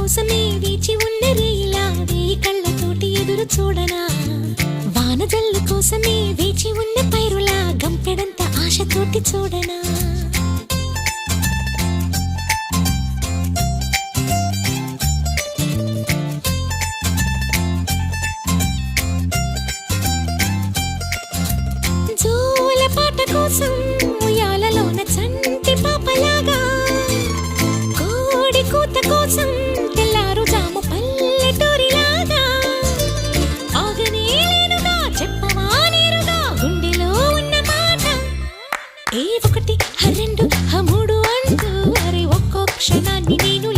కోసమే వేచి ఉన్న రేయిలా వేయి కళ్ళతోటి ఎదురు చూడనా వానజల్లు కోసమే వేచి ఉన్న పైరులా గంపెడంత ఆశతోటి చూడనా జోల పాట కోసం ఉయ్యాలలోన చంటి పాపలాగా కోడి కూత కోసం తెల్లారు జాము పల్లెటూరిలాగా ఆగనే లేనుగా చెప్పవా నేరుగా గుండెలో ఉన్న మాట ఏ ఒకటి రెండు మూడు అంటూ అరే ఒక్కో క్షణాన్ని నేను